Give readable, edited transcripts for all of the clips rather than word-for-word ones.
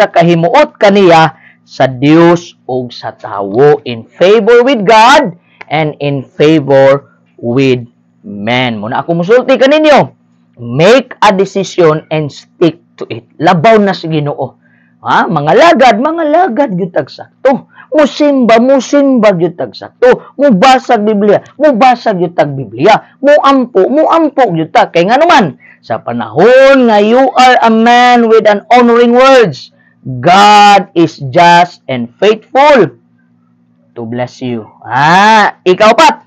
sa kahimuot kaniya sa Dios ug sa tawo, in favor with God and in favor with men. Muna ako musulti kaninyo, make a decision and stick to it. Labaw na si Ginoo. Ha? Mga lagad gyud tag sakto. Musimba gyud tag sakto. Mubasag Biblia gyud tag Biblia. Muampo gyud tag kay nganuman sa panahon nga you are a man with an honoring words, God is just and faithful to bless you. Ikaw pat.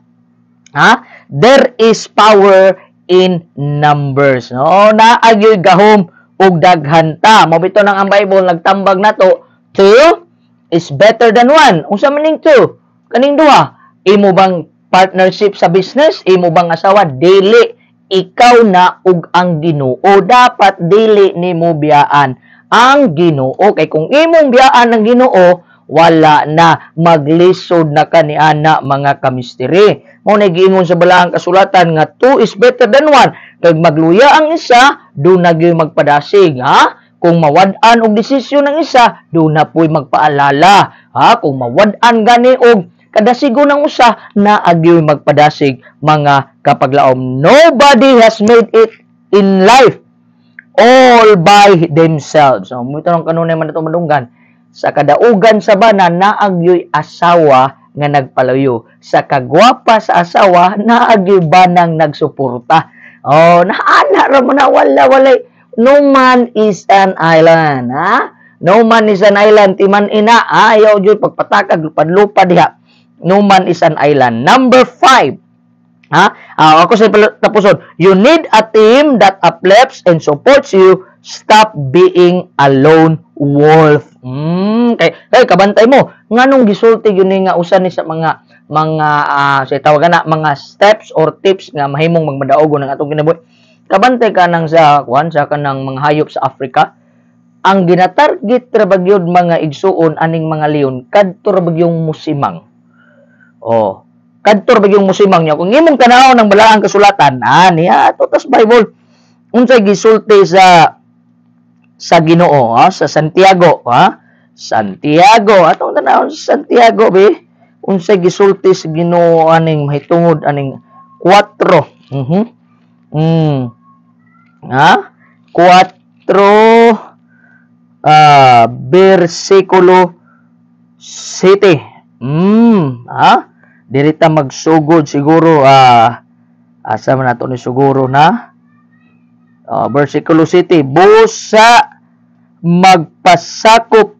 There is power in numbers. No, naagyoy gahom ug daghan ta. Mabito nang ang Bible nagtambag nato, 2 is better than 1. Unsa man ning 2? Kaning duha, imo bang partnership sa business? Imo bang asawa? Dili. Ikaw na ug ang Ginoo. Dapat dili nimo biyaan ang Ginoo. Kay kung imong biyaan ang Ginoo, wala na maglisod na kaniana mga kamisteri. Mao na giingon sa balaang kasulatan nga 2 is better than 1. Kag magluya ang isa, do na gyud magpadasig, Kung mawad-an og desisyon ng isa, do na puy magpaalala, Kung mawad-an gani og kadasigo ng usa, na agyoy magpadasig mga kapaglaom. Nobody has made it in life all by themselves. So, mo tanong kanunay man nato madunggan, sa kadaugan sa bana naagyoy asawa nga nagpalayo. Sa kagwapa sa asawa naagyoy banang nagsuporta. Naana ra man na wala. No man is an island, No man is an island, timan ina, ayaw gyud pagpatakag lupad-lupad diha. No man is an island. Number 5. Ako sa tapuson. You need a team that uplifts and supports you. Stop being a lone wolf. Kay kabantay mo. Nganong gisulti yun nga usan ni sa mga sa tawag na mga steps or tips nga mahimong magmadaogon ng atong kinabuhi. Kabantay ka nang sa kanang mga hayop sa Africa. Ang ginatarget ra bagyod mga igsuon aning mga leon kadto ra bagyong musimang. Kadto ra bagyong musimang niya. Kung imong tanaw ng balaang kasulatan, niya ato tas Bible. Unsay gisulti sa Ginoo, sa Santiago, Santiago, atong tanaw sa Santiago be. Unsay gisulti sa Ginoo aning mahitungod aning 4. 4 versikulo 7. Dirita magsugod siguro asa man nato ni siguro na versikulo 7, busa magpasakop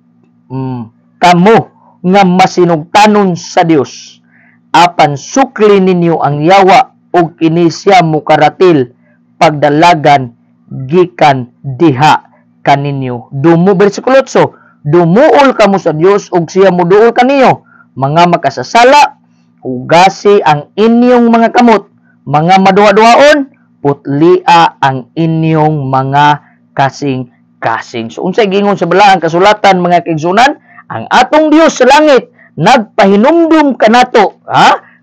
kamo nga masinugtanon sa Dios, apan sukli ninyo ang yawa ug kini siya mukaratil pagdalagan gikan diha kaninyo. Versikulo 8, dumuol kamo sa Dios ug siya moduol kaniyo. Mga makasasala, hugasi ang inyong mga kamot, mga maduwa-duwaon, putlia ang inyong mga kasing-kasing. So unsay gingon sa balaang kasulatan mga kaigsunan, ang atong Dios sa langit nagpahinumdum kanato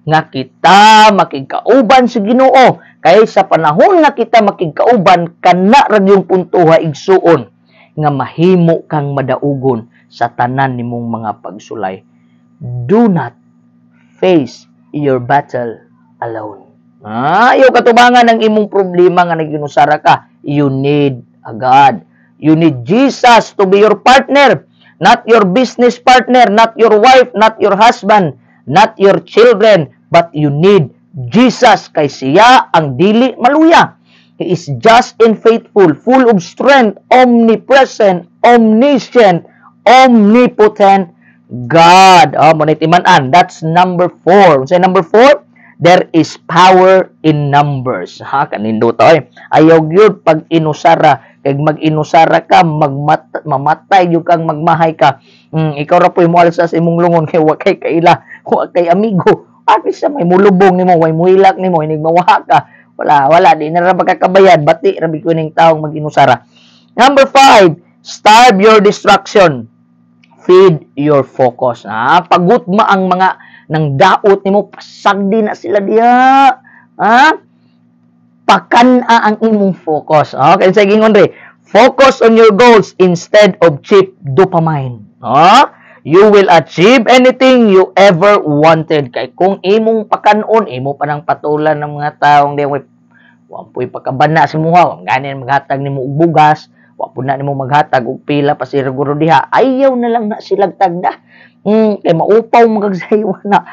nga kita makigkauban sa Ginoo. Kay sa panahon nga kita makigkauban, kana ra yung puntuha igsuon nga mahimo kang madaugon sa tanan nimong mga pagsulay. Do not face your battle alone. Ayaw katubangan ng imong problema nga naginusara ka. You need a God. You need Jesus to be your partner. Not your business partner, not your wife, not your husband, not your children, but you need Jesus. Kay siya ang dili maluya. He is just and faithful, full of strength, omnipresent, omniscient, omnipotent God. Monitiman-an. That's number 4. So number 4, there is power in numbers. Kanindo to Ayaw yun pag inusara. Kag mag-inusara ka, mamatay yung kang magmahay ka. Ikaw ra po'y mual sa imong lungon kay wakay kaila, wakay amigo. At least may mulubong nimo, may muhilak nimo, inig mawaha ka. Wala, di na ra magkakabayad, bati ra big kuning taong mag-inusara. Number 5, starve your distraction. Feed your focus. Pagutma ang mga nang daot nimo, pasagdi na sila diha. Pakana ang imong focus. Okay, sa gingon re, Focus on your goals instead of cheap dopamine. You will achieve anything you ever wanted. Kay kung imong pakanon, imo pa nang patulan ng mga taong di wapoy pagkabana sa muha, ganin maghatag nimo og bugas, wapo na nimo maghatag og pila pa siguro diha. Ayaw na lang na silag tagda. Kay maupaw magagsayo na.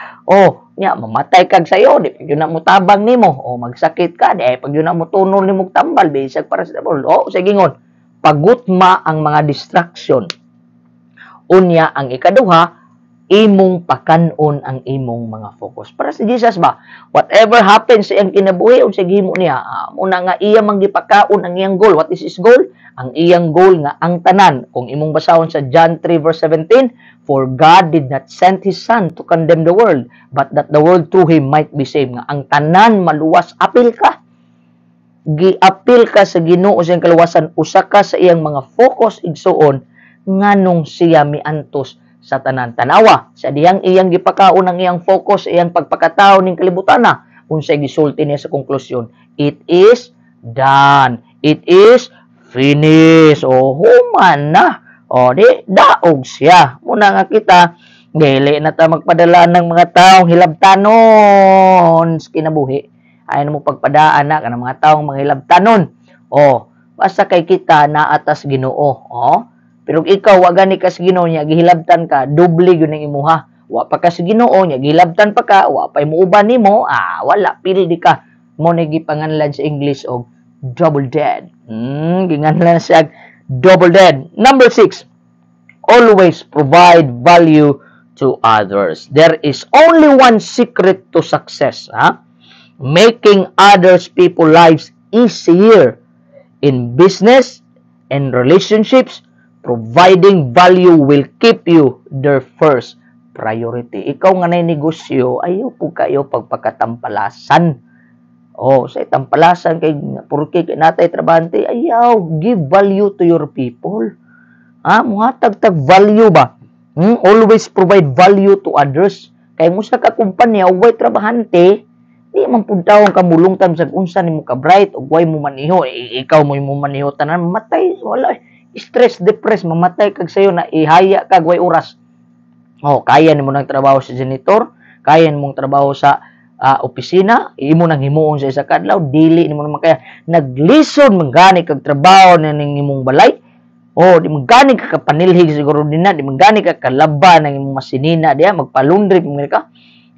Nya mamatay kag sayo, di pag yun na mo tabang nimo, magsakit ka, di pag yun na mo tunol nimo tambal, bisag para sa sige ngon. Pagutma ang mga distraction. Unya ang ikaduha, imong pakanon ang imong mga focus. Para si Jesus ba, whatever happens sa iyang kinabuhi o sa gihimo niya, muna nga iya manggipakaon ang iyang goal. What is his goal? Ang iyang goal nga ang tanan. Kung imong basahon sa John 3 verse 17, for God did not send His Son to condemn the world, but that the world through Him might be saved. Nga ang tanan maluwas, apil ka. Giapil ka sa Ginoo sa iyang kaluwasan, usa ka sa iyang mga focus igsuon, nganong siya miantos sa tanan. Tanawa sa diyang iyang gipakaon ang iyang focus, iyang pagpakatao ning kalibutan na unsay gisulti niya sa konklusyon, it is done, it is finished. Human na, di daog siya. Muna nga kita dili na ta magpadala ng mga taong hilabtanon sa kinabuhi. Ay mo pagpadaan na kanang mga taong mga hilabtanon. Basta kay kita na atas Ginoo. Pero ikaw wa gani ka sa Ginoo nya gihilabtan ka, doble gyud ang imuha. Wa pa ka sa Ginoo nya gihilabtan pa ka, wa pa imuuban nimo, wala pili di ka. Mo na gipanganlan sa English og double dead. Ginganlan siya double dead. Number 6. Always provide value to others. There is only one secret to success, making others people lives easier in business and relationships. Providing value will keep you their first priority. Ikaw nga na negosyo, ayaw po kayo pagpakatampalasan. Sa tampalasan kay purke kay natay trabahante, ayaw, give value to your people. Muhatag tag value ba? Always provide value to others. Kay mo sa ka kumpanya, way trabahante, di man pud taong kamulong tam sa unsa nimo ka bright ug way mo maniho, ikaw mo maniho tanan matay, wala. Stress, depress, mamatay kag sayo na ihaya kag way oras. Kaya nimo nang trabaho sa janitor, kaya nimo trabaho sa opisina, imo nang himuon sa isa kadlaw, dili nimo naman kaya naglisod mangani kag trabaho na ning imong balay. Di mangani ka kapanilhig siguro din na, di mangani ka kalaban ng imong masinina diha, magpalundri ka.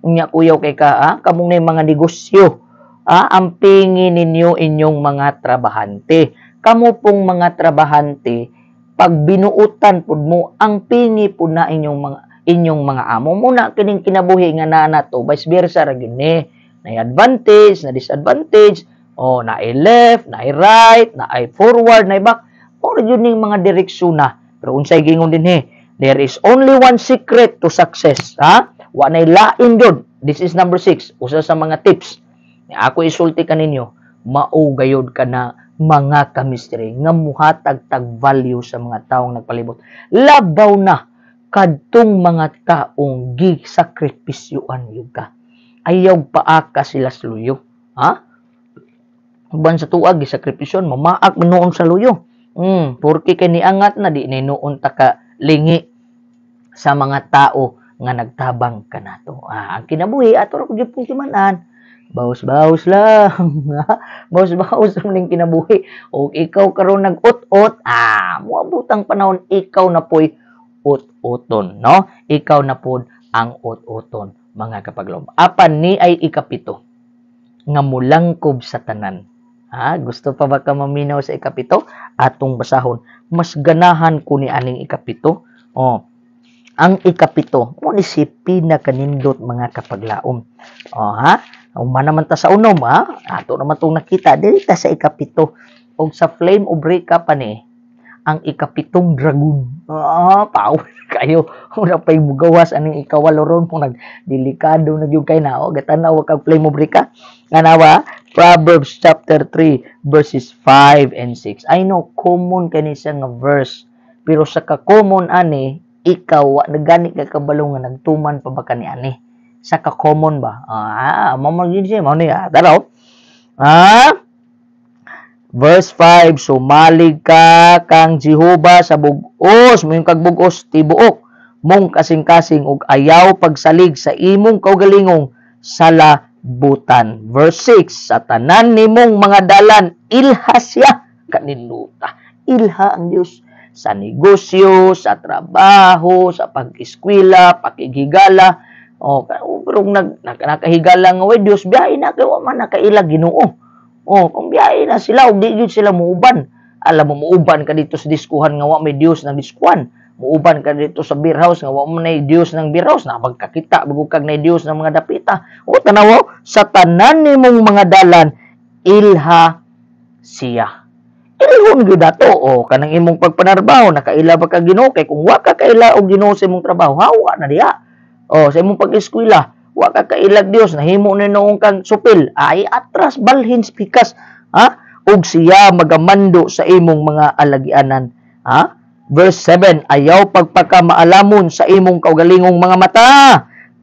Unya kuyaw kay ka, kamong na mga negosyo. Ampingin ninyo inyong mga trabahante. Kamo pong mga trabahante, pag binuutan pud mo, ang pingi po na inyong mga amo. Muna kining kinabuhi nga na to, vice versa ra gyud ni. Na advantage, na disadvantage, na left, na right, na forward, na back. Ora gyud ning mga direksyon na. Pero unsay gingon din there is only one secret to success. Wa nay lain gyud. This is number 6. Usa sa mga tips. Ako isulti kaninyo, maugayod ka na mga kamistri nga muhatag tag value sa mga taong nagpalibot. Labaw na kadtong mga taong gisakripisyoan yuga. Ayaw paaka sila sa luyo. Uban sa tuag gisakripisyon, mamaak noon sa luyo. Porque kay niangat na di noon ta ka lingi sa mga tao nga nagtabang kanato. Ang kinabuhi ato ra gyud pong timan-an. Bawas-bawas lang. Bawas-bawas lang ning kinabuhi. O ikaw karon nag-ut-ut, moabutang panahon ikaw na po'y ut-uton, no? Ikaw na pod ang ut-uton, mga kapaglob. Apan ni ay ikapito nga mulangkob sa tanan. Gusto pa ba ka maminaw sa ikapito? Atong basahon. Mas ganahan ko ni aning ikapito. Ang ikapito, mo ni si pinakanindot mga kapaglaom. Naman ta sa unom, ato naman itong nakita, dili ta sa ikapito. O sa flame o break pa ni, ang ikapitong dragon. Power kayo. Wala pa'y mugawas, anong ikawalo ron, kung nagdelikado na yung kayo na, gatanaw kag flame o break ka. Nga Proverbs chapter 3, verses 5 and 6. I know, common kanisa nga verse, pero sa ka-common ani, ikaw, nagani ka kabalo nga nagtuman pa ba ka ni ani? Sa ka-common ba? Mamagin siya, mo niya. Taraw. Verse 5, sumalig ka kang Jehova sa bugos, mo yung kagbugos tibuok, mong kasing-kasing ug ayaw pagsalig sa imong kaugalingong salabutan. Verse 6, sa tanan nimong mga dalan, ilha siya kaninuta. Ilha ang Dios sa negosyo, sa trabaho, sa pag-eskwela, pakigigala. Pero nakahigala nga, Diyos, biyahe na kayo, man nakailag Ginoo. Kung biyahe na sila, o di yun sila muuban. Alam mo, muuban ka dito sa diskuhan nga wa may Diyos ng diskuhan. Muuban ka dito sa beer house nga wa mo na Diyos ng beer house. Na magkakita, bagukag na Diyos ng mga dapita. Tanaw, sa tanan ni mong mga dalan, ilha siya. Ilhon gyud dato, kanang imong pagpanarbaho, nakaila ba ka Ginoo? Kay kung wa ka kaila og Ginoo sa imong trabaho, hawa na diha. Sa imong pag-eskwela, wa ka kailag Dios, nahimo ni noong kang supil, ay atras balhin spikas, ug siya magamando sa imong mga alagianan, Verse 7, ayaw pagpakamaalamon sa imong kaugalingong mga mata,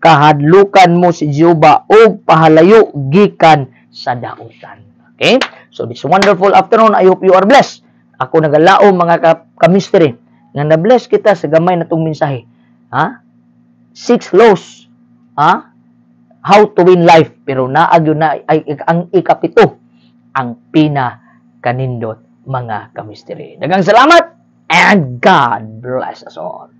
kahadlukan mo si Jehova ug pahalayo gikan sa dautan. Okay? So this wonderful afternoon, I hope you are blessed. Ako nagalaom mga ka-mystery nga na-bless kita sa gamay na tong mensahe. 6 laws, how to win life, pero naagyo na ay ang ikapito ang pinakanindot mga ka-mystery. Daghang salamat and God bless us all.